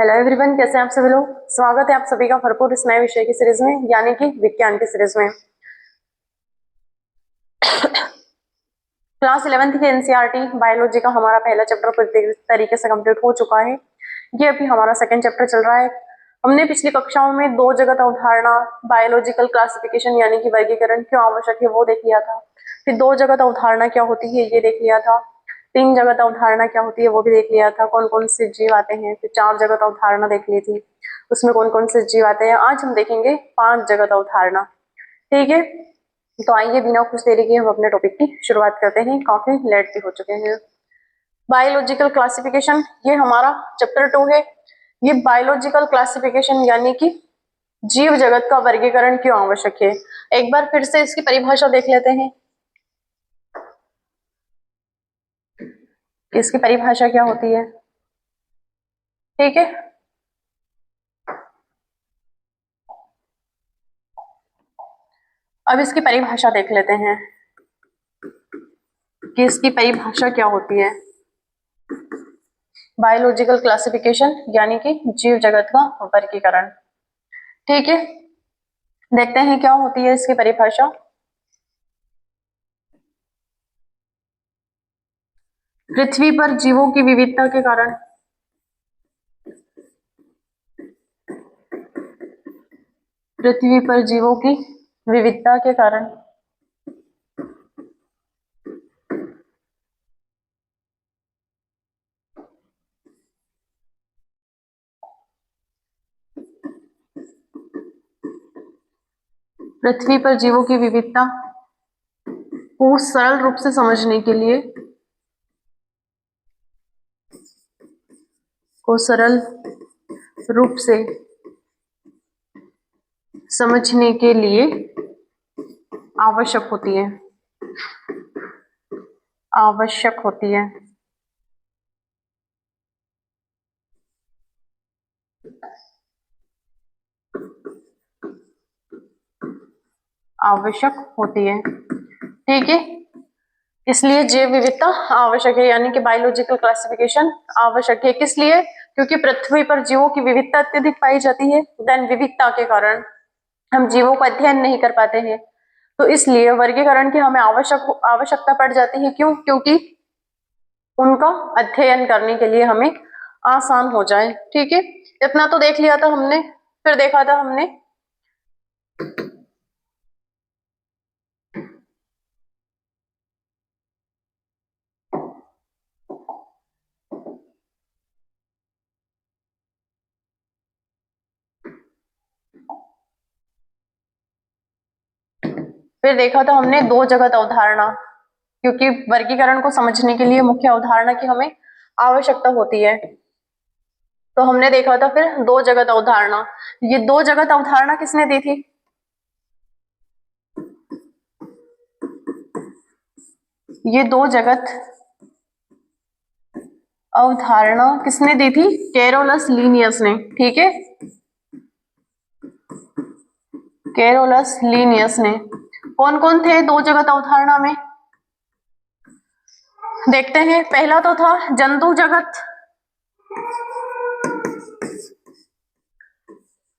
Hello everyone, कैसे हैं आप सभी लोग। स्वागत है आप सभी का भरपूर इस नए विषय की सीरीज में, यानी कि विज्ञान की सीरीज में। क्लास 11th के एनसीईआरटी बायोलॉजी का हमारा पहला चैप्टर पूरी तरीके से कंप्लीट हो चुका है। ये अभी हमारा सेकंड चैप्टर चल रहा है। हमने पिछली कक्षाओं में दो जगत अवधारणा, बायोलॉजिकल क्लासिफिकेशन यानी कि वर्गीकरण क्यों आवश्यक है वो देख लिया था। फिर दो जगत अवधारणा क्या होती है ये देख लिया था। तीन जगत अवधारणा क्या होती है वो भी देख लिया था, कौन कौन से जीव आते हैं। फिर चार जगत अवधारणा देख ली थी, उसमें कौन कौन से जीव आते हैं। आज हम देखेंगे पांच जगत अवधारणा। ठीक है, तो आइए बिना कुछ देरी के हम अपने टॉपिक की शुरुआत करते हैं, काफी लेट भी हो चुके हैं। बायोलॉजिकल क्लासिफिकेशन ये हमारा चैप्टर 2 है। ये बायोलॉजिकल क्लासिफिकेशन यानी कि जीव जगत का वर्गीकरण क्यों आवश्यक है। एक बार फिर से इसकी परिभाषा देख लेते हैं। इसकी परिभाषा क्या होती है। ठीक है, अब इसकी परिभाषा देख लेते हैं कि इसकी परिभाषा क्या होती है। बायोलॉजिकल क्लासिफिकेशन यानी कि जीव जगत का वर्गीकरण। ठीक है, देखते हैं क्या होती है इसकी परिभाषा। पृथ्वी पर जीवों की विविधता के कारण पृथ्वी पर जीवों की विविधता के कारण पृथ्वी पर जीवों की विविधता को सरल रूप से समझने के लिए आवश्यक होती है। आवश्यक होती है। आवश्यक होती है। ठीक है, इसलिए जैव विविधता आवश्यक है, यानी कि बायोलॉजिकल क्लासिफिकेशन आवश्यक है। किस लिए? क्योंकि पृथ्वी पर जीवों की विविधता अत्यधिक पाई जाती है। देन विविधता के कारण हम जीवों का अध्ययन नहीं कर पाते हैं, तो इसलिए वर्गीकरण की हमें आवश्यकता पड़ जाती है। क्यों? क्योंकि उनका अध्ययन करने के लिए हमें आसान हो जाए। ठीक है, इतना तो देख लिया था हमने। फिर देखा था हमने दो जगत अवधारणा, क्योंकि वर्गीकरण को समझने के लिए मुख्य अवधारणा की हमें आवश्यकता होती है। तो हमने देखा था फिर दो जगत अवधारणा। ये दो जगत अवधारणा किसने दी थी? ये दो जगत अवधारणा किसने दी थी? कैरोलस लीनियस ने। ठीक है, कैरोलस लीनियस ने। कौन कौन थे दो जगत अवधारणा में? देखते हैं। पहला तो था जंतु जगत।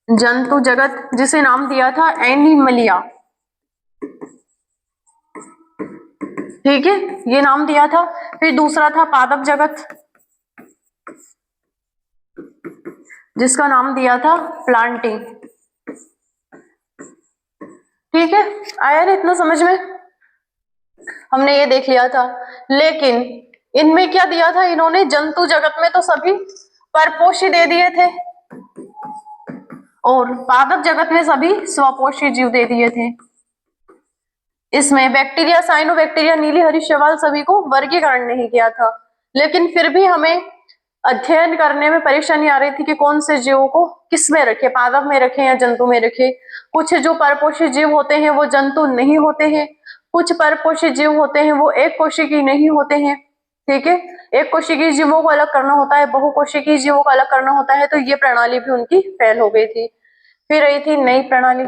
जंतु जगत जिसे नाम दिया था एनिमलिया। ठीक है, ये नाम दिया था। फिर दूसरा था पादप जगत, जिसका नाम दिया था प्लांटी। ठीक है, आया ना इतना समझ में? हमने ये देख लिया था, लेकिन इनमें क्या दिया था इन्होंने? जंतु जगत में तो सभी परपोषी दे दिए थे, और पादप जगत में सभी स्वपोषी जीव दे दिए थे। इसमें बैक्टीरिया, साइनोबैक्टीरिया, नीली हरी शैवाल सभी को वर्गीकरण नहीं किया था। लेकिन फिर भी हमें अध्ययन करने में परेशानी आ रही थी कि कौन से जीवों को किस में रखे, पादप में रखे या जंतु में रखे। कुछ जो परपोषी जीव होते हैं वो जंतु नहीं होते हैं, कुछ परपोषी जीव होते हैं वो एक कोशिकीय नहीं होते हैं। ठीक है, एक कोशिकीय जीवों को अलग करना होता है, बहुकोशिकीय जीवों को अलग करना होता है। तो ये प्रणाली भी उनकी फेल हो गई थी। फिर आई थी नई प्रणाली,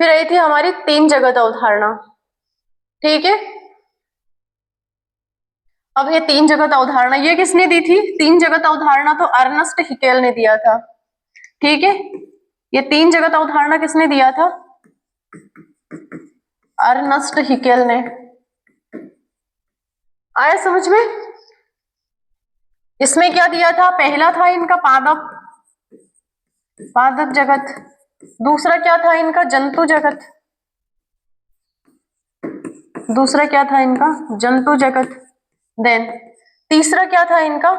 फिर आई थी हमारी तीन जगत अवधारणा। ठीक है, अब ये 3 जगत अवधारणा ये किसने दी थी? 3 जगत अवधारणा तो अर्नस्ट हिकेल ने दिया था। ठीक है, ये 3 जगत अवधारणा किसने दिया था? अर्नस्ट हिकेल ने। आया समझ में? इसमें क्या दिया था? पहला था इनका पादप, पादप जगत। दूसरा क्या था इनका? जंतु जगत। दूसरा क्या था इनका? जंतु जगत। देन तीसरा क्या था इनका?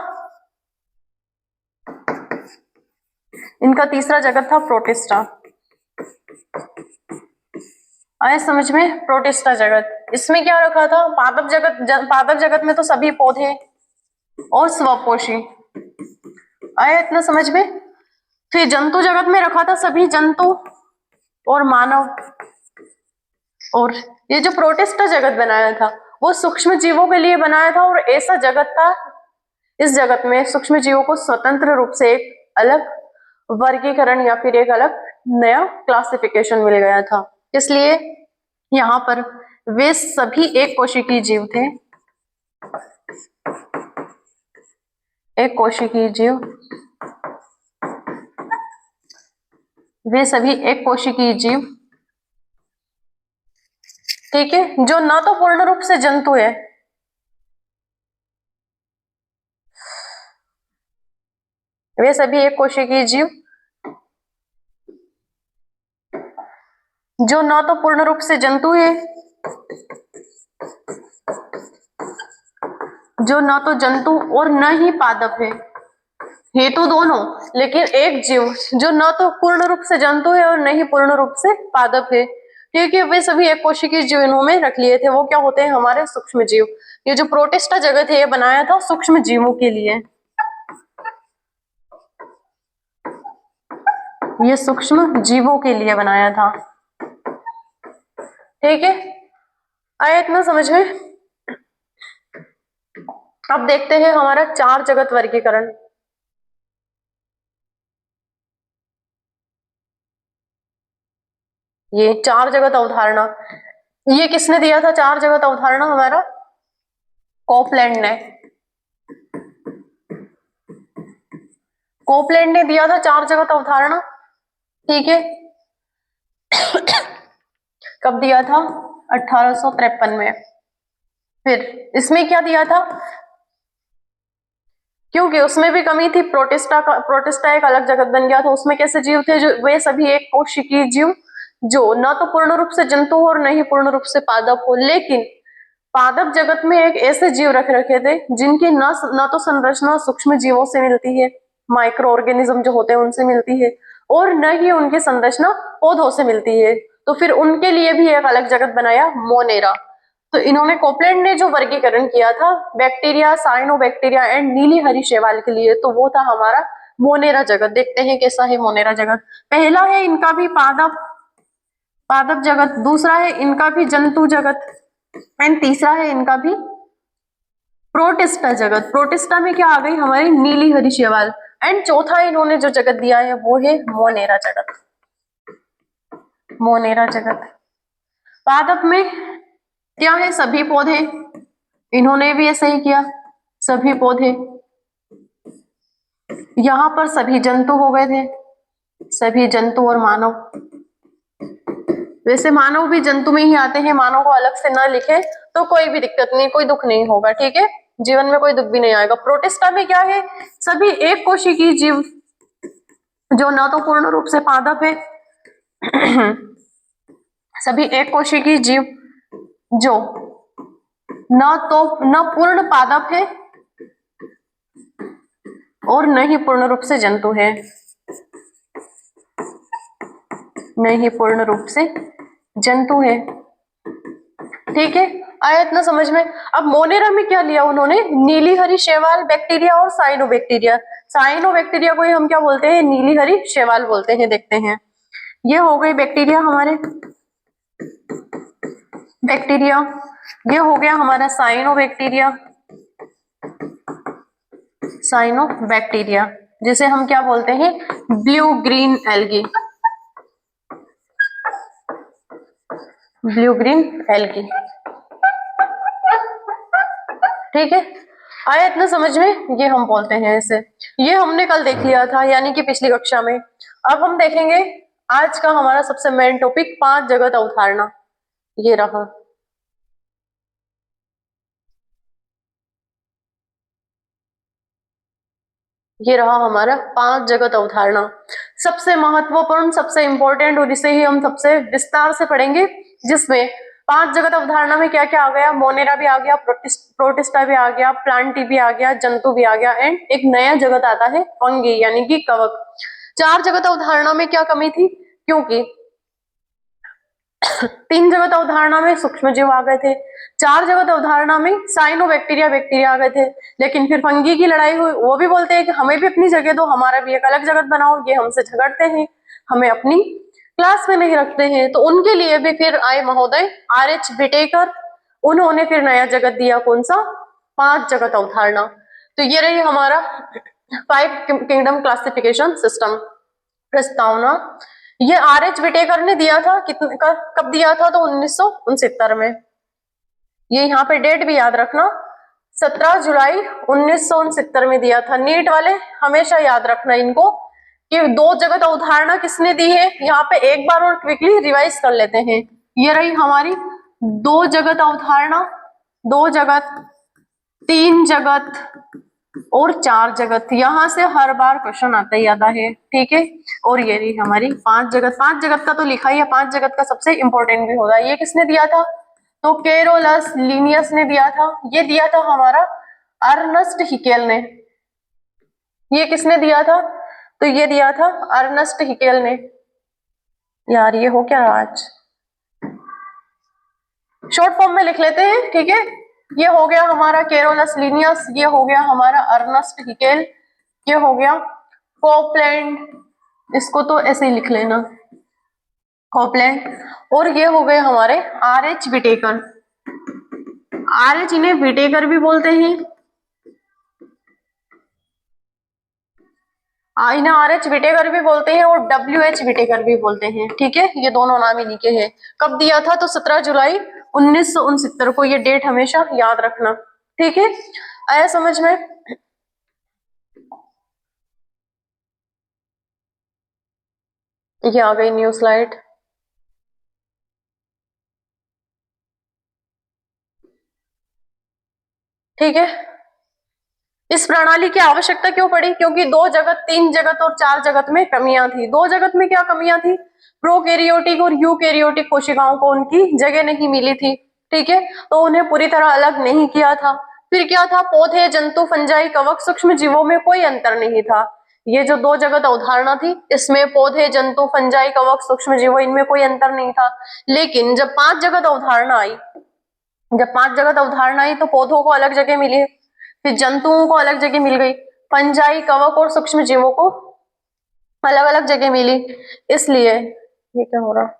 इनका तीसरा जगत था प्रोटिस्टा। आया समझ में? प्रोटिस्टा जगत। इसमें क्या रखा था? पादप जगत। पादप जगत में तो सभी पौधे और स्वपोषी। आया इतना समझ में? फिर जंतु जगत में रखा था सभी जंतु और मानव। और ये जो प्रोटिस्टा जगत बनाया था वो सूक्ष्म जीवों के लिए बनाया था, और ऐसा जगत था, इस जगत में सूक्ष्म जीवों को स्वतंत्र रूप से एक अलग वर्गीकरण या फिर एक अलग नया क्लासिफिकेशन मिल गया था। इसलिए यहाँ पर वे सभी एक कोशिकीय जीव थे। एक कोशिकीय जीव, वे सभी एक कोशिकीय जीव। ठीक है, जो न तो पूर्ण रूप से जंतु है, वे सभी एक कोशिकीय जीव जो न तो पूर्ण रूप से जंतु है, जो न तो जंतु और न ही पादप है। हेतु दोनों, लेकिन एक जीव जो न तो पूर्ण रूप से जंतु है और न ही पूर्ण रूप से पादप है, क्योंकि वे सभी एक कोशिकीय जीव इन्होंने रख लिए थे। वो क्या होते हैं? हमारे सूक्ष्म जीव। ये जो प्रोटिस्टा जगत है ये बनाया था सूक्ष्म जीवों के लिए। ये सूक्ष्म जीवों के लिए बनाया था। ठीक है, आया इतना समझ में? अब देखते हैं हमारा 4 जगत वर्गीकरण। ये 4 जगत अवधारणा, ये किसने दिया था? 4 जगत अवधारणा हमारा कोपलैंड ने। कोपलैंड ने दिया था 4 जगत अवधारणा। ठीक है, कब दिया था? 1853 में। फिर इसमें क्या दिया था? क्योंकि उसमें भी कमी थी, प्रोटिस्टा एक अलग जगत बन गया था। उसमें कैसे जीव थे? जो वे सभी एक कोशिकीय जीव जो न तो पूर्ण रूप से जंतु हो और न ही पूर्ण रूप से पादप हो, लेकिन पादप जगत में एक ऐसे जीव रख रखे थे जिनकी न तो संरचना सूक्ष्म जीवों से मिलती है, माइक्रो ऑर्गेनिज्म जो होते हैं उनसे मिलती है, और न ही उनकी संरचना पौधों से मिलती है। तो फिर उनके लिए भी एक अलग जगत बनाया, मोनेरा। तो इन्होंने कोपलैंड ने जो वर्गीकरण किया था बैक्टीरिया, साइनोबैक्टीरिया एंड नीली हरी शैवाल के लिए, तो वो था हमारा मोनेरा जगत। देखते हैं कैसा है मोनेरा जगत। पहला है इनका भी पादप, पादप जगत। दूसरा है इनका भी जंतु जगत एंड तीसरा है इनका भी प्रोटिस्टा जगत। प्रोटिस्टा में क्या आ गई? हमारी नीली हरी शैवाल। एंड चौथा इन्होंने जो जगत दिया है वो है मोनेरा जगत। मोनेरा जगत पादप में क्या है? सभी पौधे। इन्होंने भी ऐसा ही किया, सभी पौधे। यहां पर सभी जंतु हो गए थे, सभी जंतु और मानव। वैसे मानव भी जंतु में ही आते हैं, मानव को अलग से ना लिखे तो कोई भी दिक्कत नहीं, कोई दुख नहीं होगा। ठीक है, जीवन में कोई दुख भी नहीं आएगा। प्रोटिस्टा में क्या है? सभी एक कोशिकीय जीव जो न तो पूर्ण रूप से पादप है सभी एक कोशिकीय जीव जो न पूर्ण पादप है और न ही पूर्ण रूप से जंतु है, न ही पूर्ण रूप से जंतु है। ठीक है, आया इतना समझ में? अब मोनेरा में क्या लिया उन्होंने? नीली हरी शैवाल, बैक्टीरिया और साइनोबैक्टीरिया। साइनोबैक्टीरिया को ही हम क्या बोलते हैं? नीली हरी शैवाल बोलते हैं। देखते हैं, ये हो गए बैक्टीरिया हमारे, बैक्टीरिया। ये हो गया हमारा साइनोबैक्टीरिया, साइनोबैक्टीरिया जिसे हम क्या बोलते हैं? Blue green algae, blue green algae. ठीक है, आया इतना समझ में? ये हम बोलते हैं इसे, ये हमने कल देख लिया था यानी कि पिछली कक्षा में। अब हम देखेंगे आज का हमारा सबसे मेन टॉपिक 5 जगत अवधारणा। ये रहा, ये रहा हमारा 5 जगत अवधारणा, सबसे महत्वपूर्ण, सबसे इंपॉर्टेंट, और इसे ही हम सबसे विस्तार से पढ़ेंगे, जिसमें 5 जगत अवधारणा में क्या क्या आ गया, मोनेरा भी आ गया, प्रोटिस्टा भी आ गया, प्लांटी भी आ गया, जंतु भी आ गया, एंड एक नया जगत आता है फंगी यानी कि कवक। 4 जगत अवधारणा में क्या कमी थी, क्योंकि 3 जगत अवधारणा में सूक्ष्म जीव आ गए थे, 4 जगत अवधारणा में साइनोबैक्टीरिया बैक्टीरिया आ गए थे, लेकिन फिर फंगी की लड़ाई हुई, वो भी बोलते हैं कि हमें भी अपनी जगह दो, हमारा भी एक अलग जगत बनाओ, ये हमसे झगड़ते हैं, हमें अपनी क्लास में नहीं रखते हैं। तो उनके लिए भी फिर आए महोदय R.H. विटेकर, उन्होंने फिर नया जगत दिया, कौन सा, 5 जगत अवधारणा। तो ये रही हमारा 5 किंगडम क्लासिफिकेशन सिस्टम प्रस्तावना। ये R.H. विटेकर ने दिया था, कब दिया था, तो 1969 में। ये यहाँ पे डेट भी याद रखना, 17 जुलाई 1969 में दिया था। नीट वाले हमेशा याद रखना इनको कि 2 जगत अवधारणा किसने दी है। यहाँ पे एक बार और क्विकली रिवाइज कर लेते हैं। ये रही हमारी 2 जगत अवधारणा, 2 जगत, 3 जगत और 4 जगत। यहां से हर बार क्वेश्चन आता ही आता है, ठीक है। और ये रही हमारी 5 जगत। 5 जगत का तो लिखा ही है, 5 जगत का सबसे इंपॉर्टेंट भी होता है। ये किसने दिया था, तो केरोलस लिनियस ने दिया था। ये दिया था हमारा अर्नस्ट हिकेल ने। ये किसने दिया था, तो ये दिया था अर्नस्ट हिकेल ने। यार ये हो क्या रहा आज, शॉर्ट फॉर्म में लिख लेते हैं, ठीक है। ये हो गया हमारा केरोलस लिनियस, ये हो गया हमारा अर्नस्ट हिकेल, ये हो गया कोपलैंड, इसको तो ऐसे ही लिख लेना कोपलैंड, और ये हो गए हमारे R.H. विटेकर। R.H. इन्हें विटेकर भी बोलते हैं, इन्हें R.H. विटेकर भी बोलते हैं और W.H. विटेकर भी बोलते हैं, ठीक है। ये दोनों नाम इन्हीं के हैं। कब दिया था, तो 17 जुलाई 1969 को। ये डेट हमेशा याद रखना, ठीक है। आया समझ में? ये आ गई न्यू स्लाइड, ठीक है। इस प्रणाली की आवश्यकता क्यों पड़ी, क्योंकि 2 जगत, 3 जगत और 4 जगत में कमियां थी। 2 जगत में क्या कमियां थी, प्रोकैरियोटिक और यूकैरियोटिक कोशिकाओं को उनकी जगह नहीं मिली थी, ठीक है। तो उन्हें पूरी तरह अलग नहीं किया था। फिर क्या था, पौधे, जंतु, फंजाई, कवक, सूक्ष्म जीवों में कोई अंतर नहीं था। ये जो 2 जगत अवधारणा थी, इसमें पौधे, जंतु, फंजाई, कवक, सूक्ष्म जीवों, इनमें कोई अंतर नहीं था। लेकिन जब 5 जगत अवधारणा आई, जब 5 जगत अवधारणा आई, तो पौधों को अलग जगह मिली, फिर जंतुओं को अलग जगह मिल गई, फंजाई, कवक और सूक्ष्म जीवों को अलग अलग जगह मिली। इसलिए ये क्या हो रहा,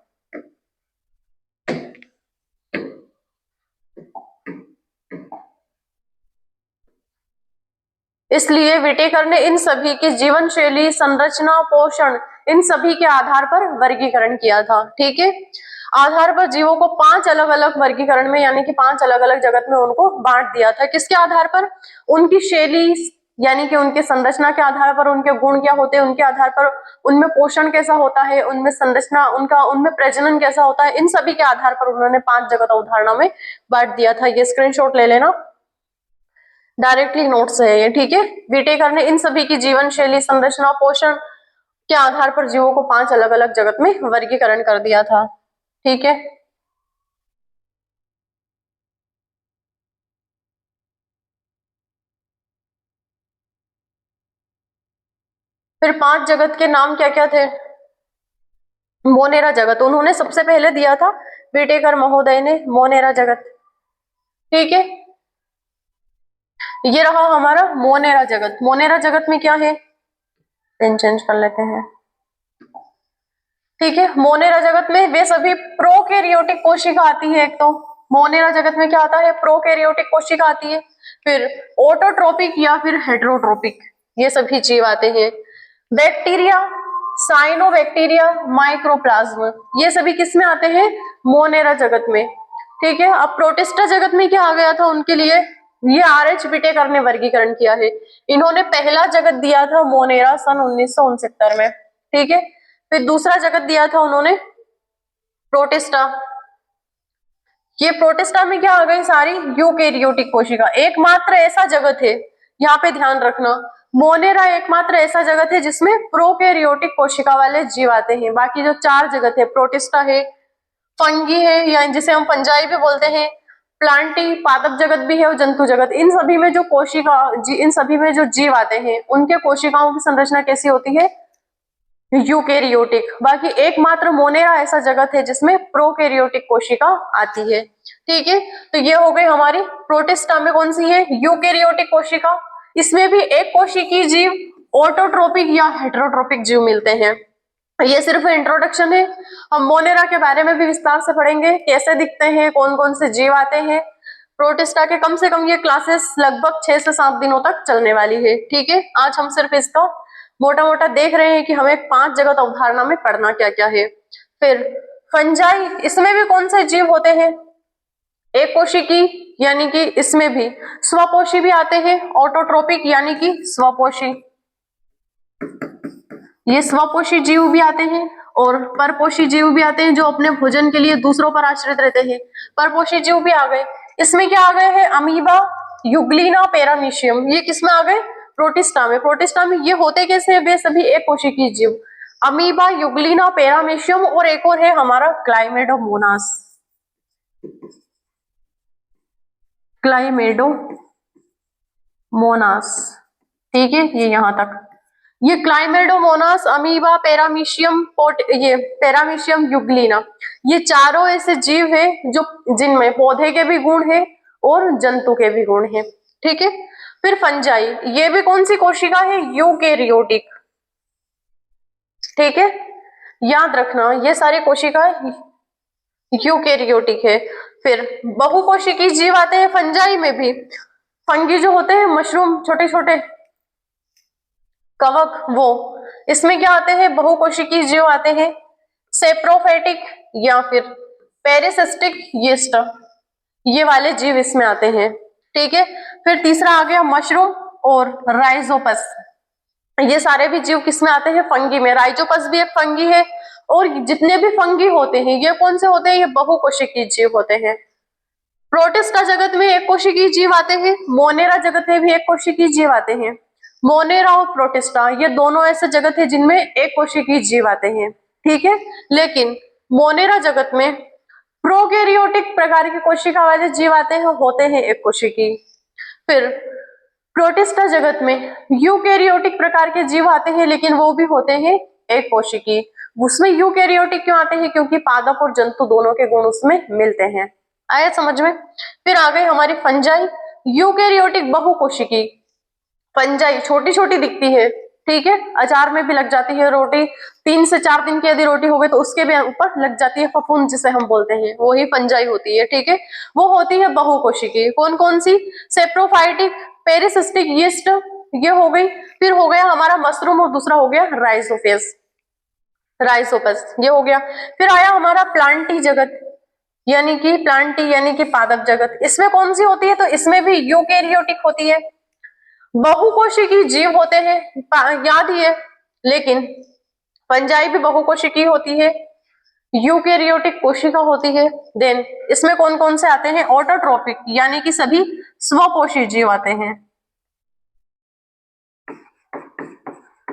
इसलिए विटेकर ने इन सभी की जीवन शैली, संरचना, पोषण, इन सभी के आधार पर वर्गीकरण किया था, ठीक है। आधार पर जीवों को 5 अलग अलग वर्गीकरण में, यानी कि 5 अलग अलग जगत में उनको बांट दिया था। किसके आधार पर, उनकी शैली, यानी कि उनके संरचना के आधार पर, उनके गुण क्या होते हैं उनके आधार पर, उनमें पोषण कैसा होता है, उनमें संरचना, उनका उनमें प्रजनन कैसा होता है, इन सभी के आधार पर उन्होंने 5 जगत अवधारणा में बांट दिया था। ये स्क्रीनशॉट ले लेना, डायरेक्टली नोट्स है ये, ठीक है। विटेकर ने इन सभी की जीवन शैली, संरचना, पोषण के आधार पर जीवों को 5 अलग अलग जगत में वर्गीकरण कर दिया था, ठीक है। फिर 5 जगत के नाम क्या क्या थे, मोनेरा जगत उन्होंने सबसे पहले दिया था, विटेकर महोदय ने, मोनेरा जगत, ठीक है। ये रहा हमारा मोनेरा जगत। मोनेरा जगत में क्या है, पेन चेंज कर लेते हैं, ठीक है। मोनेरा जगत में वे सभी प्रोकैरियोटिक कोशिका आती है। एक तो मोनेरा जगत में क्या आता है, प्रोकैरियोटिक कोशिका आती है, फिर ऑटोट्रोपिक या फिर हेटेरोट्रोपिक, ये सभी जीव आते हैं। बैक्टीरिया, साइनोबैक्टीरिया, माइक्रोप्लाज्म, ये सभी किस में आते हैं, मोनेरा जगत में, ठीक है। अब प्रोटिस्टा जगत में क्या आ गया था उनके लिए, ये RH विटेकर ने वर्गीकरण किया है। इन्होंने पहला जगत दिया था मोनेरा सन 1969 में, ठीक है। फिर दूसरा जगत दिया था उन्होंने प्रोटिस्टा। ये प्रोटिस्टा में क्या आ गई, सारी यूकेरियोटिक कोशिका। एकमात्र ऐसा जगत है, यहाँ पे ध्यान रखना, मोनेरा एकमात्र ऐसा जगत है जिसमें प्रोकैरियोटिक कोशिका वाले जीव आते हैं। बाकी जो 4 जगत है, प्रोटिस्टा है, फंगी है या जिसे हम फंजाई भी बोलते हैं, प्लांटी पादप जगत भी है और जंतु जगत, इन सभी में जो कोशिका इन सभी में जो जीव आते हैं उनके कोशिकाओं की संरचना कैसी होती है, यूकेरियोटिक। बाकी एकमात्र मोनेरा ऐसा जगत है जिसमें प्रोकैरियोटिक कोशिका आती है, ठीक है। तो ये हो गई हमारी प्रोटिस्टा में कौन सी है, यूकेरियोटिक कोशिका। इसमें भी एक कोशिकीय जीव, ऑटोट्रोपिक या हेटेरोट्रोपिक जीव मिलते हैं। ये सिर्फ इंट्रोडक्शन है, हम मोनेरा के बारे में भी विस्तार से पढ़ेंगे, कैसे दिखते हैं, कौन कौन से जीव आते हैं। प्रोटिस्टा के कम से कम ये क्लासेस लगभग 6 से 7 दिनों तक चलने वाली है, ठीक है। आज हम सिर्फ इसका मोटा मोटा देख रहे हैं कि हमें 5 जगत अवधारणा में पढ़ना क्या क्या है। फिर फंजाई, इसमें भी कौन से जीव होते हैं, एक कोशिकी यानी कि इसमें भी स्वपोषी भी आते हैं, ऑटोट्रोपिक यानी कि स्वपोषी, ये स्वपोषी जीव भी आते हैं, और परपोषी जीव भी आते हैं जो अपने भोजन के लिए दूसरों पर आश्रित रहते हैं। परपोषी जीव भी आ गए। इसमें क्या आ गए हैं, अमीबा, यूग्लिना, पैरामीशियम, ये किसमें आ गए, प्रोटिस्टा में। प्रोटिस्टा में ये होते कैसे हैं, वे सभी एक कोशिकीय जीव, अमीबा, यूग्लिना, पैरामीशियम, और एक और है हमारा क्लाइमेडोमोनास, क्लाइमेडोमोनास, ठीक है। ये यहां तक, ये क्लाइमेडोमोनास, अमीबा, पैरामीशियम, ये पैरामीशियम, यूग्लिना, ये चारों ऐसे जीव हैं जो जिनमें पौधे के भी गुण हैं और जंतु के भी गुण हैं, ठीक है। फिर फंजाई, ये भी कौन सी कोशिका है, यूकेरियोटिक, ठीक है। याद रखना ये सारी कोशिकाएं यूकेरियोटिक है। फिर बहुकोशिकीय जीव आते हैं फंजाई में भी। फंगी जो होते हैं, मशरूम, छोटे छोटे कवक, वो इसमें क्या आते हैं, बहुकोशिकीय जीव आते हैं। सेप्रोफाइटिक या फिर पेरिसिस्टिक यीस्ट, ये वाले जीव इसमें आते हैं, ठीक है। फिर तीसरा आ गया मशरूम और राइजोपस, ये सारे भी जीव किसमें आते हैं, फंगी में। राइजोपस भी एक फंगी है, और जितने भी फंगी होते हैं ये कौन से होते हैं, ये बहुकोशिकीय जीव होते हैं। प्रोटिस्टा जगत में एक कोशिकीय जीव आते हैं, मोनेरा जगत में भी एक कोशिकीय जीव आते हैं। मोनेरा और प्रोटिस्टा ये दोनों ऐसे जगत है जिनमें एक कोशिकीय जीव आते हैं, ठीक है। लेकिन मोनेरा जगत में प्रोकैरियोटिक प्रकार की कोशिका वाले जीव आते हैं, होते हैं एक कोशिकीय। फिर प्रोटिस्टा जगत में यूकैरियोटिक प्रकार के जीव आते हैं, लेकिन वो भी होते हैं एक कोशिकीय। उसमें यूकैरियोटिक क्यों आते हैं, क्योंकि पादप और जंतु दोनों के गुण उसमें मिलते हैं। आया समझ में। फिर आ गई हमारी फंजाई, यूकैरियोटिक बहुकोशिकीय। फंजाई छोटी छोटी दिखती है, ठीक है, अचार में भी लग जाती है, रोटी 3 से 4 दिन की यदि रोटी हो गई तो उसके भी ऊपर लग जाती है फफूंद, जिसे हम बोलते हैं, वही फंजाई होती है, ठीक है। वो होती है बहुकोशिकीय। कौन कौन सी, सेप्रोफाइटिक, पेरिसिस्टिक यीस्ट, ये हो गई। फिर हो गया हमारा मशरूम, और दूसरा हो गया राइजोपस, राइजोपस ये हो गया। फिर आया हमारा प्लांटी जगत, यानी कि प्लांटी यानी कि पादप जगत। इसमें कौन सी होती है, तो इसमें भी यूकैरियोटिक होती है, बहुकोशिकीय जीव होते हैं, याद ही है। लेकिन फंजाई भी बहुकोशिकीय होती है, यूकैरियोटिक कोशिका होती है। देन इसमें कौन कौन से आते हैं, ऑटोट्रोपिक यानी कि सभी स्वपोषी जीव आते हैं,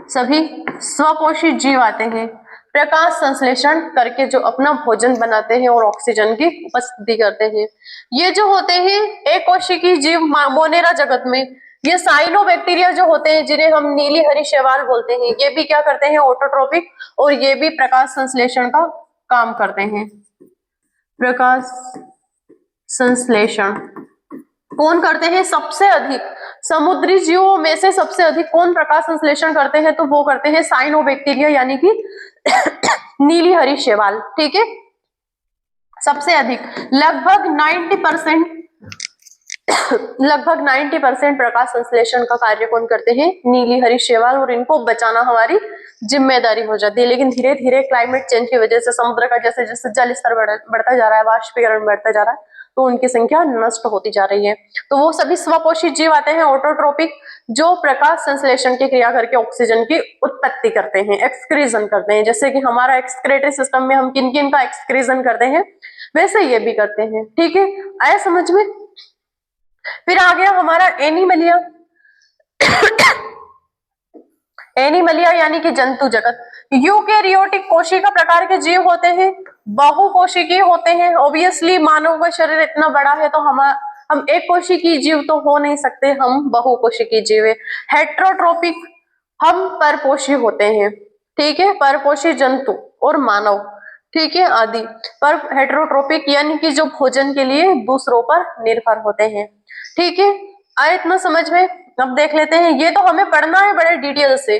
सभी स्वपोषी जीव आते हैं, प्रकाश संश्लेषण करके जो अपना भोजन बनाते हैं और ऑक्सीजन की उपस्थिति करते हैं। ये जो होते हैं एक कोशिकीय जीव मोनेरा जगत में, ये साइनोबैक्टीरिया जो होते हैं जिन्हें हम नीली हरी शैवाल बोलते हैं, ये भी क्या करते हैं, ऑटोट्रोपिक, और ये भी प्रकाश संश्लेषण का काम करते हैं। प्रकाश संश्लेषण कौन करते हैं, सबसे अधिक समुद्री जीवों में से सबसे अधिक कौन प्रकाश संश्लेषण करते हैं, तो वो करते हैं साइनोबैक्टीरिया यानी कि नीली हरी शैवाल, ठीक है। सबसे अधिक लगभग 90% प्रकाश संश्लेषण का कार्य कौन करते हैं, नीली हरी शैवाल, और इनको बचाना हमारी जिम्मेदारी हो जाती है। लेकिन धीरे धीरे क्लाइमेट चेंज की वजह से समुद्र का जैसे जैसे जल स्तर बढ़ता जा रहा है, वाष्पीकरण बढ़ता जा रहा है, तो उनकी संख्या नष्ट होती जा रही है। तो वो सभी स्वपोषी जीव आते हैं ऑटोट्रोपिक, जो प्रकाश संश्लेषण की क्रिया करके ऑक्सीजन की उत्पत्ति करते हैं, एक्सक्रीजन करते हैं। जैसे कि हमारा एक्सक्रेटरी सिस्टम में हम किन किन का एक्सक्रीजन करते हैं, वैसे ये भी करते हैं। ठीक है, आया समझ में। फिर आ गया हमारा एनिमलिया। एनिमलिया यानी कि जंतु जगत। यूकेरियोटिक कोशिका प्रकार के जीव होते हैं, बहुकोशिकीय होते हैं। ऑब्वियसली मानव का शरीर इतना बड़ा है तो हम एक कोशिकीय जीव तो हो नहीं सकते, हम बहुकोशिकीय जीव है। हेट्रोट्रोपिक, हम परपोषी होते हैं। ठीक है, परपोषी जंतु और मानव, ठीक है, आदि। पर हेट्रोट्रोपिक यानी कि जो भोजन के लिए दूसरों पर निर्भर होते हैं। ठीक है, आए इतना समझ में। अब देख लेते हैं, ये तो हमें पढ़ना है बड़े डिटेल से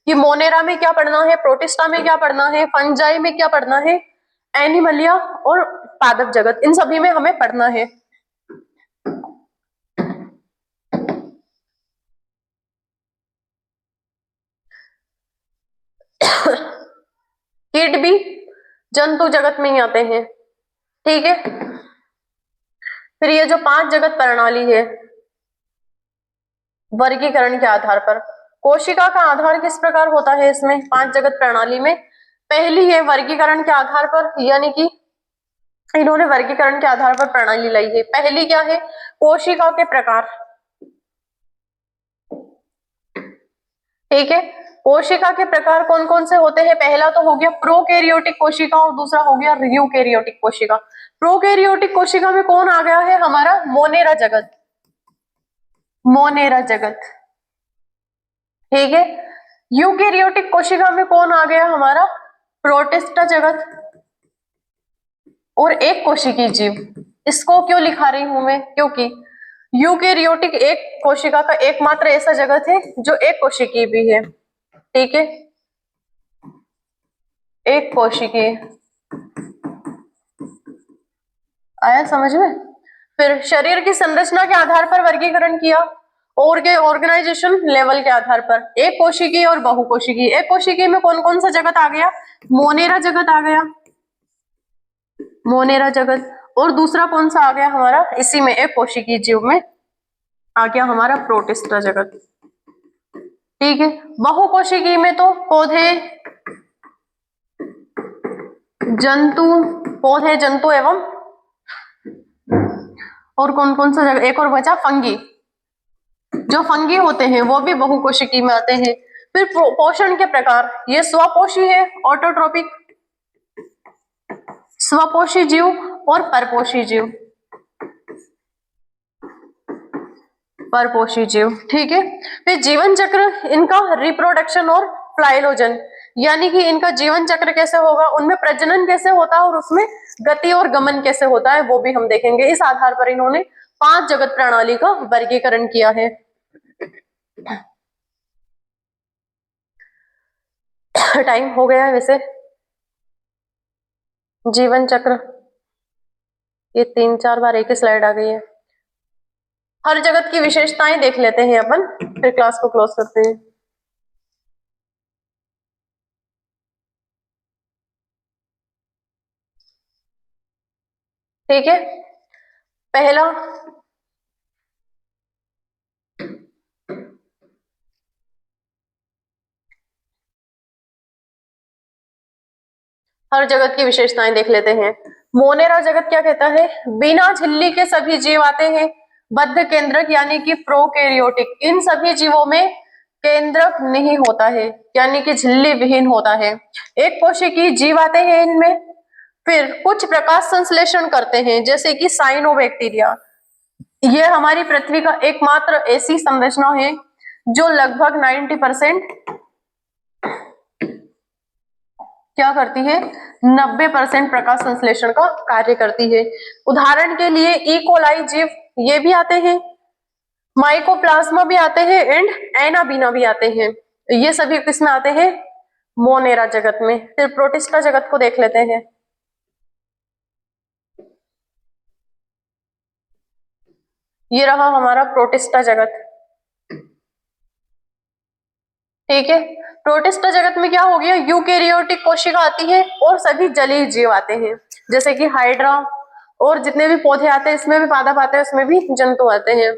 कि मोनेरा में क्या पढ़ना है, प्रोटिस्टा में क्या पढ़ना है, फंजाई में क्या पढ़ना है, एनिमलिया और पादप जगत, इन सभी में हमें पढ़ना है। कीट भी जंतु जगत में ही आते हैं। ठीक है, फिर ये जो 5 जगत प्रणाली है वर्गीकरण के आधार पर, कोशिका का आधार किस प्रकार होता है इसमें 5 जगत प्रणाली में। पहली है वर्गीकरण के आधार पर, यानी कि इन्होंने वर्गीकरण के आधार पर प्रणाली लाई है। पहली क्या है, कोशिका के प्रकार। ठीक है, कोशिका के प्रकार कौन कौन से होते हैं। पहला तो हो गया प्रोकैरियोटिक कोशिका और दूसरा हो गया यूकैरियोटिक कोशिका। प्रोकैरियोटिक कोशिका में कौन आ गया है, हमारा मोनेरा जगत, मोनेरा जगत। ठीक है, यूकैरियोटिक कोशिका में कौन आ गया, हमारा प्रोटिस्टा जगत और एक कोशिकीय जीव। इसको क्यों लिखा रही हूं मैं, क्योंकि यूकैरियोटिक एक कोशिका का एकमात्र ऐसा जगत है जो एक कोशिकीय भी है। ठीक है, एक कोशिकीय, आया समझ में। फिर शरीर की संरचना के आधार पर वर्गीकरण किया और के ऑर्गेनाइजेशन लेवल के आधार पर, एक कोशिकीय और बहुकोशिकीय। एक कोशिकीय में कौन कौन सा जगत आ गया, मोनेरा जगत आ गया, मोनेरा जगत, और दूसरा कौन सा आ गया हमारा, इसी में एक कोशिकीय जीव में आ गया हमारा प्रोटिस्टा जगत। ठीक है, बहुकोशिकीय में तो पौधे, जंतु, पौधे, जंतु एवं और कौन कौन सा जगह, एक और बचा फंगी। जो फंगी होते हैं वो भी बहुकोशिकीय में आते हैं। फिर पोषण के प्रकार, ये स्वपोषी है ऑटोट्रोपिक, स्वपोषी जीव और परपोषी जीव, परपोषी जीव। ठीक है, फिर जीवन चक्र इनका रिप्रोडक्शन और फ्लाइलोजन, यानी कि इनका जीवन चक्र कैसे होगा, उनमें प्रजनन कैसे होता है और उसमें गति और गमन कैसे होता है, वो भी हम देखेंगे। इस आधार पर इन्होंने 5 जगत प्रणाली का वर्गीकरण किया है। टाइम हो गया है वैसे। जीवन चक्र, ये 3-4 बार एक ही स्लाइड आ गई है। हर जगत की विशेषताएं देख लेते हैं अपन, फिर क्लास को क्लोज करते हैं। ठीक है, पहला हर जगत की विशेषताएं देख लेते हैं। मोनेरा जगत क्या कहता है, बिना झिल्ली के सभी जीव आते हैं। बद्ध केंद्रक यानी कि प्रोकैरियोटिक, इन सभी जीवों में केंद्रक नहीं होता है, यानी कि झिल्ली विहीन होता है। एक कोशिकीय जीव आते हैं इनमें। फिर कुछ प्रकाश संश्लेषण करते हैं, जैसे कि साइनोबैक्टीरिया। ये हमारी पृथ्वी का एकमात्र ऐसी संरचना है जो लगभग 90% क्या करती है, 90% प्रकाश संश्लेषण का कार्य करती है। उदाहरण के लिए इकोलाई जीव, ये भी आते हैं, माइकोप्लाज्मा भी आते हैं एंड एनाबीना भी आते हैं। ये सभी किसमें आते हैं, मोनेरा जगत में। फिर प्रोटिस्टा जगत को देख लेते हैं। ये रहा हमारा प्रोटिस्टा जगत। ठीक है, प्रोटिस्टा जगत में क्या हो गया, यूकैरियोटिक कोशिका आती है और सभी जलीय जीव आते हैं, जैसे कि हाइड्रा और जितने भी पौधे आते हैं इसमें भी पादप आते हैं, उसमें भी जंतु आते हैं,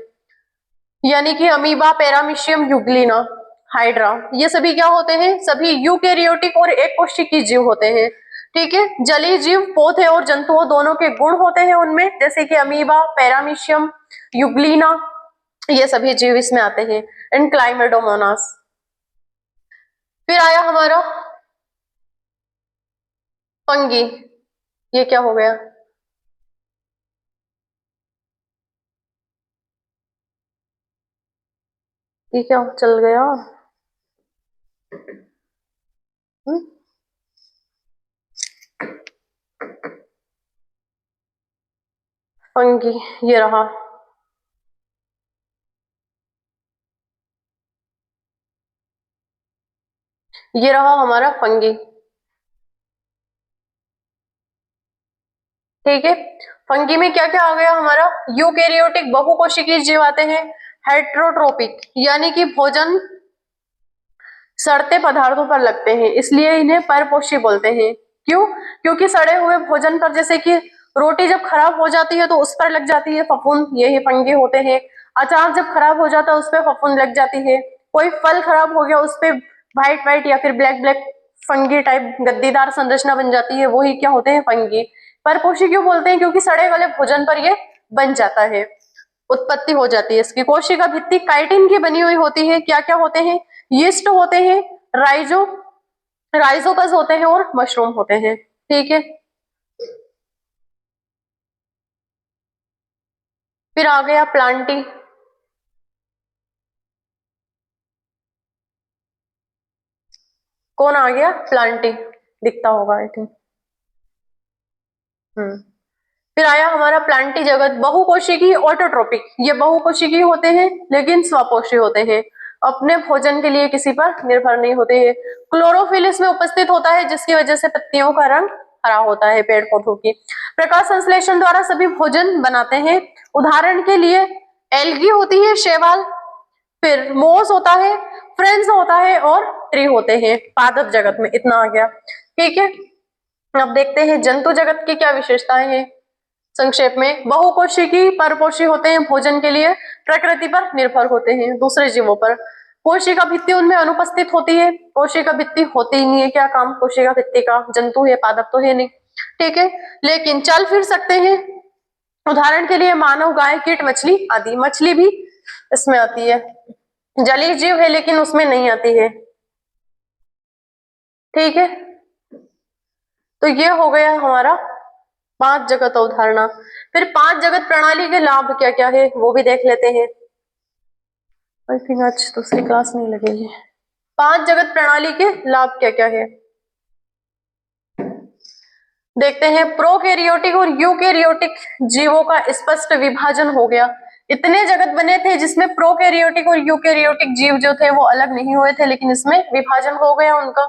यानी कि अमीबा, पैरामीशियम, यूग्लिना, हाइड्रा, ये सभी क्या होते हैं, सभी यूकेरियोटिक और एक कोशिकीय जीव होते हैं। ठीक है, जलीय जीव पौधे और जंतुओं दोनों के गुण होते हैं उनमें, जैसे कि अमीबा, पैरामीशियम, यूग्लिना, ये सभी जीव इसमें आते हैं। एंड क्लाइमेडोमोनास। फिर आया हमारा फंगी। ये क्या हो गया, ये क्या चल गया, फंगी, ये रहा। ये रहा हमारा फंगी। ठीक है, फंगी में क्या क्या आ गया हमारा, यूकेरियोटिक बहुकोशिकीय जीव आते हैं, हेट्रोट्रोपिक यानी कि भोजन सड़ते पदार्थों पर लगते हैं, इसलिए इन्हें परपोषी बोलते हैं। क्यों, क्योंकि सड़े हुए भोजन पर, जैसे कि रोटी जब खराब हो जाती है तो उस पर लग जाती है फफूंद, यही फंगी होते हैं। अचार जब खराब हो जाता है उस पर फफूंद लग जाती है। कोई फल खराब हो गया उस पर व्हाइट व्हाइट या फिर ब्लैक ब्लैक फंगी टाइप गद्दीदार संरचना बन जाती है, वही क्या होते हैं, फंगी। परपोषी क्यों बोलते हैं, क्योंकि सड़े गले भोजन पर ये बन जाता है, उत्पत्ति हो जाती है इसकी। कोशिका भित्ति काइटिन की बनी हुई होती है, क्या क्या होते हैं, यीस्ट होते हैं, राइजोपस होते हैं और मशरूम होते हैं। ठीक है, फिर आ गया प्लांटी। कौन आ गया, प्लांटी, दिखता होगा आई थिंक। फिर आया हमारा प्लांटी जगत, बहुकोशिकीय ऑटोट्रोपिक, ये बहुकोशिकीय होते हैं लेकिन स्वपोषी होते हैं, अपने भोजन के लिए किसी पर निर्भर नहीं होते हैं। क्लोरोफिल इसमें उपस्थित होता है जिसकी वजह से पत्तियों का रंग हरा होता है पेड़ पौधों की। प्रकाश संश्लेषण द्वारा सभी भोजन बनाते हैं, उदाहरण के लिए एल्गी होती है, शैवाल, फिर मोस होता है, फ्रेंड्स होता है और ट्री होते हैं। पादप जगत में इतना आ गया। ठीक है, अब देखते हैं जंतु जगत की क्या विशेषताएं हैं। संक्षेप में, बहुकोशिकीय परपोषी होते हैं, भोजन के लिए प्रकृति पर निर्भर होते हैं, दूसरे जीवों पर। कोशिका भित्ति उनमें अनुपस्थित होती है, कोशिका भित्ति होती ही नहीं है, क्या काम कोशिका भित्ति का, जंतु है, पादप तो है नहीं। ठीक है, लेकिन चल फिर सकते हैं, उदाहरण के लिए मानव, गाय, कीट, मछली आदि। मछली भी इसमें आती है, जलीय जीव है लेकिन उसमें नहीं आती है। ठीक है, तो ये हो गया हमारा पांच जगत अवधारणा। फिर पांच जगत प्रणाली के लाभ क्या क्या है वो भी देख लेते हैं। आई थिंक आज दूसरी क्लास नहीं लगेगी। पांच जगत प्रणाली के लाभ क्या क्या है देखते हैं। प्रोकैरियोटिक और यूकैरियोटिक जीवों का स्पष्ट विभाजन हो गया। इतने जगत बने थे जिसमें प्रोकैरियोटिक और यूकैरियोटिक जीव जो थे वो अलग नहीं हुए थे, लेकिन इसमें विभाजन हो गया उनका।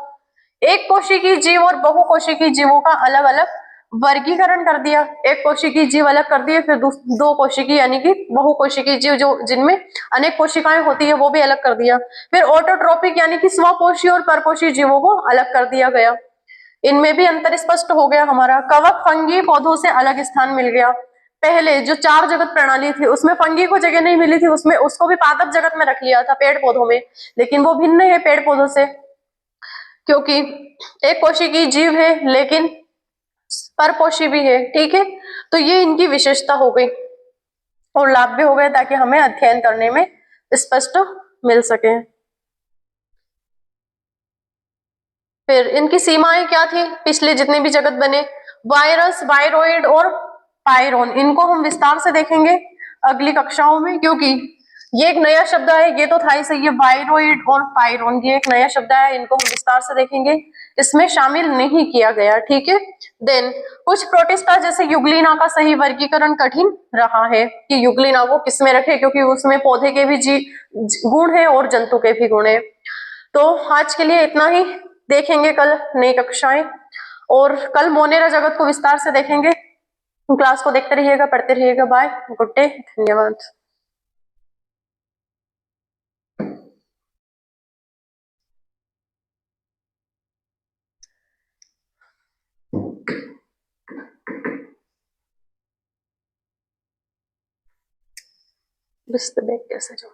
एक कोशिकीय जीव और बहुकोशिकीय जीवों का अलग अलग वर्गीकरण कर दिया। एक कोशिकीय जीव अलग कर दिए, फिर दो कोशिकीय यानी कि बहुकोशिकीय जीव जो जिनमें अनेक कोशिकाएं होती है वो भी अलग कर दिया। फिर ऑटोट्रोपिक यानी कि स्वपोषी और परपोषी जीवों को अलग कर दिया गया। इनमें भी अंतर स्पष्ट हो गया हमारा। कवक फंगी पौधों से अलग स्थान मिल गया। पहले जो चार जगत प्रणाली थी उसमें फंगी को जगह नहीं मिली थी, उसमें उसको भी पादप जगत में रख लिया था पेड़ पौधों में, लेकिन वो भिन्न है पेड़ पौधों से, क्योंकि एक कोशिकीय जीव है लेकिन परपोषी भी है। ठीक है, तो ये इनकी विशेषता हो गई और लाभ भी हो गए ताकि हमें अध्ययन करने में स्पष्ट मिल सके। फिर इनकी सीमाएं क्या थी, पिछले जितने भी जगत बने, वायरस, वायरोइड और पायरोन, इनको हम विस्तार से देखेंगे अगली कक्षाओं में, क्योंकि ये एक नया शब्द है, ये तो था ही सही है, वायरोइड और पायरोन ये एक नया शब्द है, इनको हम विस्तार से देखेंगे, इसमें शामिल नहीं किया गया। ठीक है, देन कुछ प्रोटिस्टा जैसे यूग्लिना का सही वर्गीकरण कठिन रहा है कि यूग्लिना को किसमें रखे, क्योंकि उसमें पौधे के भी गुण है और जंतु के भी गुण है। तो आज के लिए इतना ही, देखेंगे कल नई कक्षाएं, और कल मोनेरा जगत को विस्तार से देखेंगे। क्लास को देखते रहिएगा, पढ़ते रहिएगा। बाय, गुड डे, धन्यवाद। रिश्ते देख कैसे जो